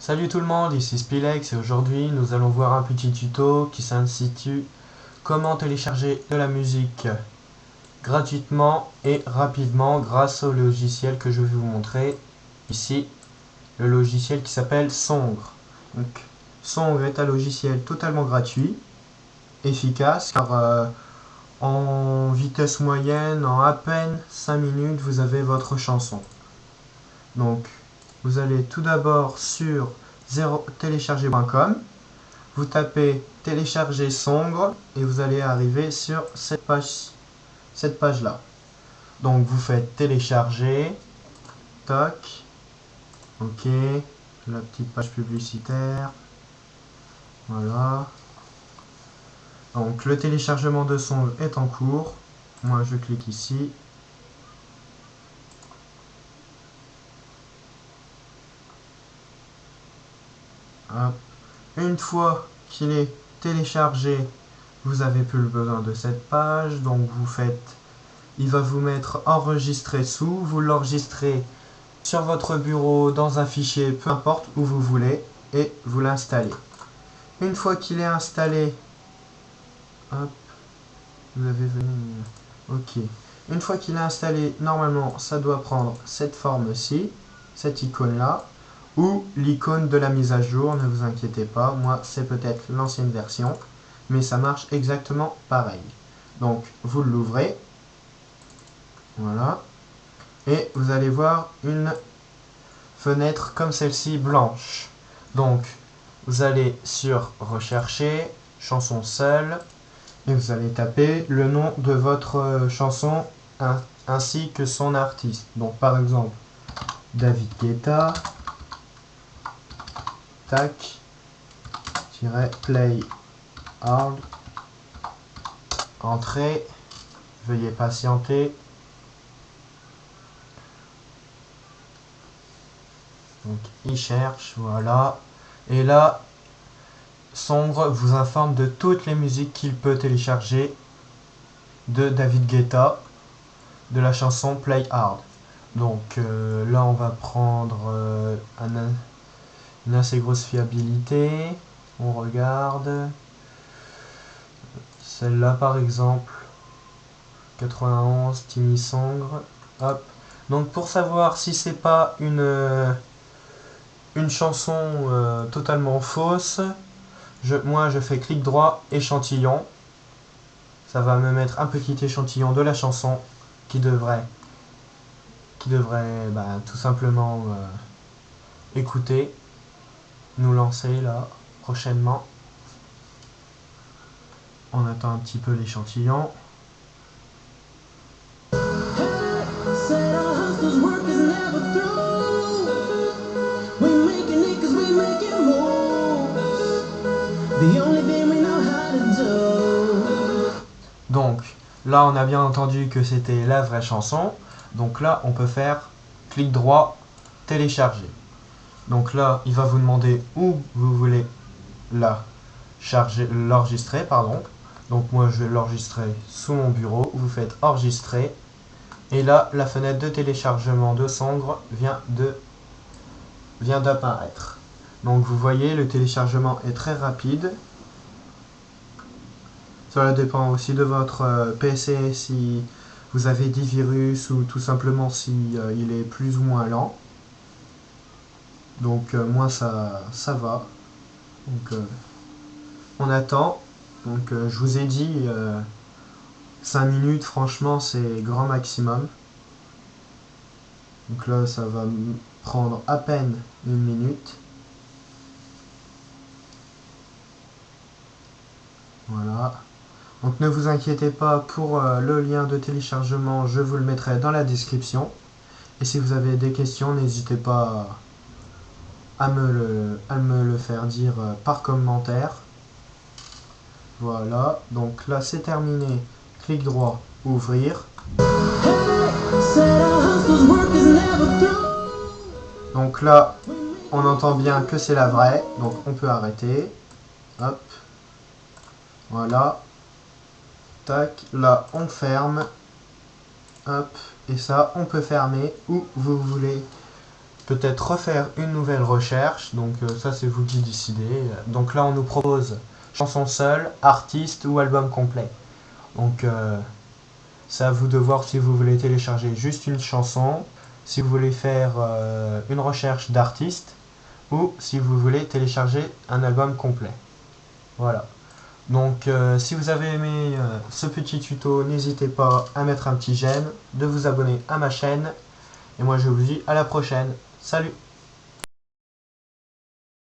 Salut tout le monde, ici Spilex et aujourd'hui nous allons voir un petit tuto qui s'intitule Comment télécharger de la musique gratuitement et rapidement grâce au logiciel que je vais vous montrer ici, le logiciel qui s'appelle Songre. Donc, Songre est un logiciel totalement gratuit, efficace car en vitesse moyenne, en à peine 5 minutes, vous avez votre chanson. Donc, vous allez tout d'abord sur télécharger.com, vous tapez télécharger Songre et vous allez arriver sur cette page là. Donc vous faites télécharger, toc, ok, la petite page publicitaire, voilà. Donc le téléchargement de Songre est en cours, moi je clique ici. Hop. Une fois qu'il est téléchargé, vous n'avez plus besoin de cette page, donc vous faites, il va vous mettre enregistrer sous, vous l'enregistrez sur votre bureau dans un fichier, peu importe où vous voulez, et vous l'installez. Une fois qu'il est installé, hop, vous avez venu, ok. Une fois qu'il est installé, normalement, ça doit prendre cette forme-ci, cette icône-là, ou l'icône de la mise à jour, ne vous inquiétez pas, moi c'est peut-être l'ancienne version, mais ça marche exactement pareil. Donc vous l'ouvrez, voilà, et vous allez voir une fenêtre comme celle-ci blanche. Donc vous allez sur rechercher, chanson seule, et vous allez taper le nom de votre chanson ainsi que son artiste. Donc par exemple David Guetta, tac, play hard, entrée, veuillez patienter. Donc il cherche, voilà. Et là, Songre vous informe de toutes les musiques qu'il peut télécharger de David Guetta, de la chanson Play Hard. Donc là on va prendre une assez grosse fiabilité. On regarde. Celle-là par exemple. 91, Timmy Songre. Hop. Donc pour savoir si c'est pas une chanson totalement fausse, moi je fais clic droit, échantillon. Ça va me mettre un petit échantillon de la chanson qui devrait tout simplement écouter, nous lancer là prochainement. On attend un petit peu l'échantillon. Donc là on a bien entendu que c'était la vraie chanson. Donc là on peut faire clic droit, télécharger. Donc là il va vous demander où vous voulez l'enregistrer, pardon. Donc moi je vais l'enregistrer sous mon bureau. Vous faites enregistrer. Et là la fenêtre de téléchargement de Songre vient d'apparaître. Donc vous voyez, le téléchargement est très rapide. Cela dépend aussi de votre PC, si vous avez des virus ou tout simplement si il est plus ou moins lent. Donc moi ça va. Donc on attend. Donc je vous ai dit 5 minutes, franchement c'est grand maximum. Donc là ça va prendre à peine 1 minute. Voilà. Donc ne vous inquiétez pas pour le lien de téléchargement, je vous le mettrai dans la description. Et si vous avez des questions, n'hésitez pas à me le faire dire par commentaire. Voilà, donc là c'est terminé. Clic droit, ouvrir. Donc là, on entend bien que c'est la vraie, donc on peut arrêter. Hop. Voilà. Tac, là on ferme. Hop. Et ça, on peut fermer où vous voulez. peut-être refaire une nouvelle recherche, donc ça c'est vous qui décidez. Donc là on nous propose chanson seule, artiste ou album complet. Donc c'est à vous de voir si vous voulez télécharger juste une chanson, si vous voulez faire une recherche d'artiste ou si vous voulez télécharger un album complet. Voilà. Donc si vous avez aimé ce petit tuto, n'hésitez pas à mettre un petit j'aime, de vous abonner à ma chaîne et moi je vous dis à la prochaine. Salut!